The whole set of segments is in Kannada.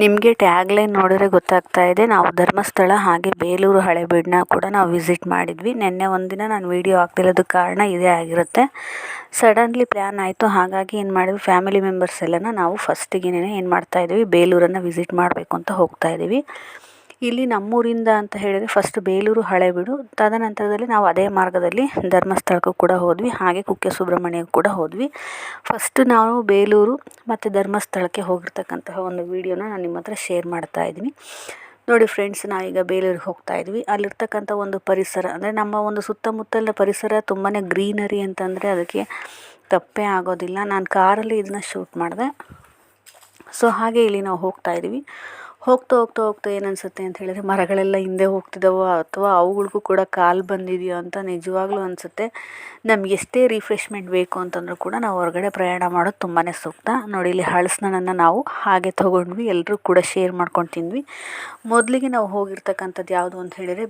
ನಿಮಗೆ ಟ್ಯಾಗ್ಲೈನ್ ನೋಡಿದ್ರೆ ಗೊತ್ತಾಗ್ತಾ ಇದೆ, ನಾವು ಧರ್ಮಸ್ಥಳ ಹಾಗೆ ಬೇಲೂರು ಹಳೆಬೀಡನ್ನ ಕೂಡ ನಾವು ವಿಸಿಟ್ ಮಾಡಿದ್ವಿ. ನಿನ್ನೆ ಒಂದಿನ ನಾನು ವೀಡಿಯೋ ಹಾಕ್ತಿರೋದಕ್ಕೆ ಕಾರಣ ಇದೇ ಆಗಿರುತ್ತೆ. ಸಡನ್ಲಿ ಪ್ಲ್ಯಾನ್ ಆಯಿತು, ಹಾಗಾಗಿ ಏನು ಮಾಡಿದ್ವಿ, ಫ್ಯಾಮಿಲಿ ಮೆಂಬರ್ಸ್ ಎಲ್ಲನ ನಾವು ಫಸ್ಟಿಗೆ ಏನು ಮಾಡ್ತಾಯಿದ್ವಿ, ಬೇಲೂರನ್ನು ವಿಸಿಟ್ ಮಾಡಬೇಕು ಅಂತ ಹೋಗ್ತಾ ಇದ್ದೀವಿ. ಇಲ್ಲಿ ನಮ್ಮೂರಿಂದ ಅಂತ ಹೇಳಿದರೆ ಫಸ್ಟ್ ಬೇಲೂರು ಹಳೆಬೀಡು, ತದನಂತರದಲ್ಲಿ ನಾವು ಅದೇ ಮಾರ್ಗದಲ್ಲಿ ಧರ್ಮಸ್ಥಳಕ್ಕೂ ಕೂಡ ಹೋದ್ವಿ, ಹಾಗೆ ಕುಕ್ಕೆ ಸುಬ್ರಹ್ಮಣ್ಯಕ್ಕೂ ಕೂಡ ಹೋದ್ವಿ. ಫಸ್ಟ್ ನಾವು ಬೇಲೂರು ಮತ್ತು ಧರ್ಮಸ್ಥಳಕ್ಕೆ ಹೋಗಿರ್ತಕ್ಕಂತಹ ಒಂದು ವೀಡಿಯೋನ ನಾನು ನಿಮ್ಮ ಹತ್ರ ಶೇರ್ ಮಾಡ್ತಾ ಇದ್ದೀನಿ. ನೋಡಿ ಫ್ರೆಂಡ್ಸ್, ನಾವೀಗ ಬೇಲೂರಿಗೆ ಹೋಗ್ತಾ ಇದ್ವಿ. ಅಲ್ಲಿರ್ತಕ್ಕಂಥ ಒಂದು ಪರಿಸರ ಅಂದರೆ ನಮ್ಮ ಒಂದು ಸುತ್ತಮುತ್ತಲಿನ ಪರಿಸರ ತುಂಬಾ ಗ್ರೀನರಿ ಅಂತಂದರೆ ಅದಕ್ಕೆ ತಪ್ಪೇ ಆಗೋದಿಲ್ಲ. ನಾನು ಕಾರಲ್ಲಿ ಇದನ್ನ ಶೂಟ್ ಮಾಡಿದೆ. ಸೊ ಹಾಗೆ ಇಲ್ಲಿ ನಾವು ಹೋಗ್ತಾ ಇದ್ದೀವಿ. ಹೋಗ್ತಾ ಏನು ಅನಿಸುತ್ತೆ ಅಂತ ಹೇಳಿದ್ರೆ, ಮರಗಳೆಲ್ಲ ಹಿಂದೆ ಹೋಗ್ತಿದ್ದಾವೋ ಅಥವಾ ಅವುಗಳಿಗೂ ಕೂಡ ಕಾಲು ಬಂದಿದೆಯೋ ಅಂತ ನಿಜವಾಗ್ಲೂ ಅನಿಸುತ್ತೆ. ನಮ್ಗೆ ಎಷ್ಟೇ ರಿಫ್ರೆಶ್ಮೆಂಟ್ ಬೇಕು ಅಂತಂದರೂ ಕೂಡ ನಾವು ಹೊರಗಡೆ ಪ್ರಯಾಣ ಮಾಡೋದು ತುಂಬಾ ಸೂಕ್ತ. ನೋಡಿ, ಇಲ್ಲಿ ಹಳಸನನ್ನು ನಾವು ಹಾಗೆ ತೊಗೊಂಡ್ವಿ, ಎಲ್ಲರೂ ಕೂಡ ಶೇರ್ ಮಾಡ್ಕೊಂಡು ತಿಂದ್ವಿ. ಮೊದಲಿಗೆ ನಾವು ಹೋಗಿರ್ತಕ್ಕಂಥದ್ದು ಯಾವುದು ಅಂತ ಹೇಳಿದರೆ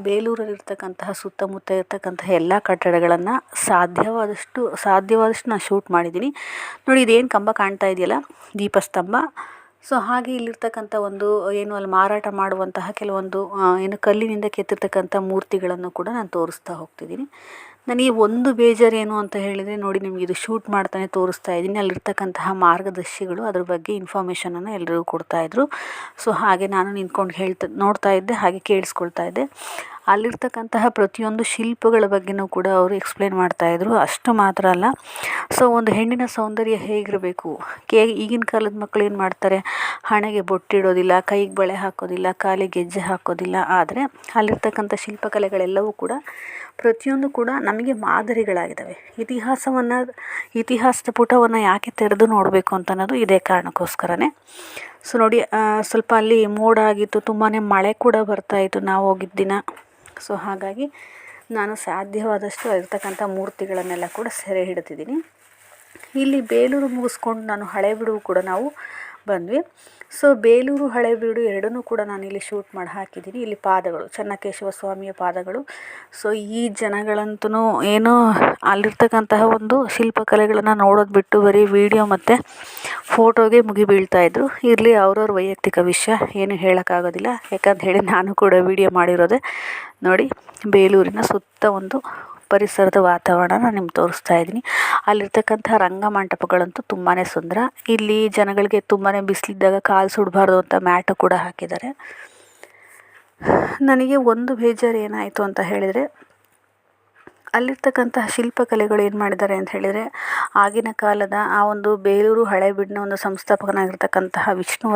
ಬೇಲೂರಲ್ಲಿರ್ತಕ್ಕಂತಹ ಸುತ್ತಮುತ್ತ ಇರ್ತಕ್ಕಂತಹ ಎಲ್ಲ ಕಟ್ಟಡಗಳನ್ನು ಸಾಧ್ಯವಾದಷ್ಟು ನಾನು ಶೂಟ್ ಮಾಡಿದ್ದೀನಿ. ನೋಡಿ, ಇದೇನು ಕಂಬ ಕಾಣ್ತಾ ಇದೆಯಲ್ಲ, ದೀಪಸ್ತಂಭ. ಸೊ ಹಾಗೆ ಇಲ್ಲಿರ್ತಕ್ಕಂಥ ಒಂದು ಏನು ಅಲ್ಲಿ ಮಾರಾಟ ಮಾಡುವಂತಹ ಕೆಲವೊಂದು ಕಲ್ಲಿನಿಂದ ಕೆತ್ತಿರ್ತಕ್ಕಂಥ ಮೂರ್ತಿಗಳನ್ನು ಕೂಡ ನಾನು ತೋರಿಸ್ತಾ ಹೋಗ್ತಿದ್ದೀನಿ. ನನಗೆ ಒಂದು ಬೇಜಾರೇನು ಅಂತ ಹೇಳಿದರೆ, ನೋಡಿ ನಿಮಗೆ ಇದು ಶೂಟ್ ಮಾಡ್ತಾನೆ ತೋರಿಸ್ತಾ ಇದ್ದೀನಿ, ಅಲ್ಲಿರ್ತಕ್ಕಂತಹ ಮಾರ್ಗದರ್ಶಿಗಳು ಅದ್ರ ಬಗ್ಗೆ ಇನ್ಫಾರ್ಮೇಷನನ್ನು ಎಲ್ಲರಿಗೂ ಕೊಡ್ತಾಯಿದ್ರು. ಸೊ ಹಾಗೆ ನಾನು ನಿಂತ್ಕೊಂಡು ನೋಡ್ತಾ ಇದ್ದೆ, ಹಾಗೆ ಕೇಳಿಸ್ಕೊಳ್ತಾ ಇದ್ದೆ. ಅಲ್ಲಿರ್ತಕ್ಕಂತಹ ಪ್ರತಿಯೊಂದು ಶಿಲ್ಪಗಳ ಬಗ್ಗೆನೂ ಕೂಡ ಅವರು ಎಕ್ಸ್ಪ್ಲೇನ್ ಮಾಡ್ತಾಯಿದ್ರು. ಅಷ್ಟು ಮಾತ್ರ ಅಲ್ಲ, ಸೊ ಒಂದು ಹೆಣ್ಣಿನ ಸೌಂದರ್ಯ ಹೇಗಿರಬೇಕು, ಈಗಿನ ಕಾಲದ ಮಕ್ಕಳು ಏನು ಮಾಡ್ತಾರೆ, ಹಣೆಗೆ ಬೊಟ್ಟಿಡೋದಿಲ್ಲ, ಕೈಗೆ ಬಳೆ ಹಾಕೋದಿಲ್ಲ, ಕಾಲಿಗೆ ಗೆಜ್ಜೆ ಹಾಕೋದಿಲ್ಲ. ಆದರೆ ಅಲ್ಲಿರ್ತಕ್ಕಂಥ ಶಿಲ್ಪಕಲೆಗಳೆಲ್ಲವೂ ಕೂಡ ಪ್ರತಿಯೊಂದು ಕೂಡ ನಮಗೆ ಮಾದರಿಗಳಾಗಿದ್ದಾವೆ. ಇತಿಹಾಸದ ಪುಟವನ್ನು ಯಾಕೆ ತೆರೆದು ನೋಡಬೇಕು ಅಂತ ಅನ್ನೋದು ಇದೇ ಕಾರಣಕ್ಕೋಸ್ಕರನೇ. ಸೊ ನೋಡಿ, ಸ್ವಲ್ಪ ಅಲ್ಲಿ ಮೋಡ ಆಗಿತ್ತು, ತುಂಬಾ ಮಳೆ ಕೂಡ ಬರ್ತಾಯಿತ್ತು ನಾವು ಹೋಗಿದ್ದ ದಿನ. ಸೊ ಹಾಗಾಗಿ ನಾನು ಸಾಧ್ಯವಾದಷ್ಟು ಇರ್ತಕ್ಕಂಥ ಮೂರ್ತಿಗಳನ್ನೆಲ್ಲ ಕೂಡ ಸೆರೆ ಹಿಡ್ತಿದ್ದೀನಿ. ಇಲ್ಲಿ ಬೇಲೂರು ಮುಗಿಸ್ಕೊಂಡು ನಾನು ಹಳೆಬೀಡು ಕೂಡ ನಾವು ಬಂದ್ವಿ. ಸೊ ಬೇಲೂರು ಹಳೆಬೀಡು ಎರಡನ್ನೂ ಕೂಡ ನಾನು ಇಲ್ಲಿ ಶೂಟ್ ಮಾಡಿ ಹಾಕಿದ್ದೀನಿ. ಇಲ್ಲಿ ಪಾದಗಳು, ಚೆನ್ನಕೇಶವ ಸ್ವಾಮಿಯ ಪಾದಗಳು. ಸೊ ಈ ಜನಗಳಂತೂ ಏನೋ ಅಲ್ಲಿರ್ತಕ್ಕಂತಹ ಒಂದು ಶಿಲ್ಪಕಲೆಗಳನ್ನು ನೋಡೋದು ಬಿಟ್ಟು ಬರೀ ವಿಡಿಯೋ ಮತ್ತು ಫೋಟೋಗೆ ಮುಗಿಬೀಳ್ತಾಯಿದ್ರು. ಇರಲಿ, ಅವ್ರವ್ರ ವೈಯಕ್ತಿಕ ವಿಷಯ, ಏನು ಹೇಳೋಕ್ಕಾಗೋದಿಲ್ಲ. ಯಾಕಂತ ಹೇಳಿ ನಾನು ಕೂಡ ವಿಡಿಯೋ ಮಾಡಿರೋದೆ. ನೋಡಿ, ಬೇಲೂರಿನ ಸುತ್ತ ಒಂದು ಪರಿಸರದ ವಾತಾವರಣ ನಾನು ನಿಮ್ಗೆ ತೋರಿಸ್ತಾ ಇದ್ದೀನಿ. ಅಲ್ಲಿರ್ತಕ್ಕಂಥ ರಂಗಮಂಟಪಗಳಂತೂ ತುಂಬಾ ಸುಂದರ. ಇಲ್ಲಿ ಜನಗಳಿಗೆ ತುಂಬಾ ಬಿಸಿಲಿದ್ದಾಗ ಕಾಲು ಸುಡಬಾರ್ದು ಅಂತ ಮ್ಯಾಟು ಕೂಡ ಹಾಕಿದ್ದಾರೆ. ನನಗೆ ಒಂದು ಬೇಜಾರು ಏನಾಯಿತು ಅಂತ ಹೇಳಿದರೆ, ಅಲ್ಲಿರ್ತಕ್ಕಂತಹ ಶಿಲ್ಪಕಲೆಗಳು ಏನು ಮಾಡಿದ್ದಾರೆ ಅಂತ ಹೇಳಿದರೆ, ಆಗಿನ ಕಾಲದ ಆ ಒಂದು ಬೇಲೂರು ಹಳೆಬೀಡಿನ ಒಂದು ಸಂಸ್ಥಾಪಕನಾಗಿರ್ತಕ್ಕಂತಹ ವಿಷ್ಣು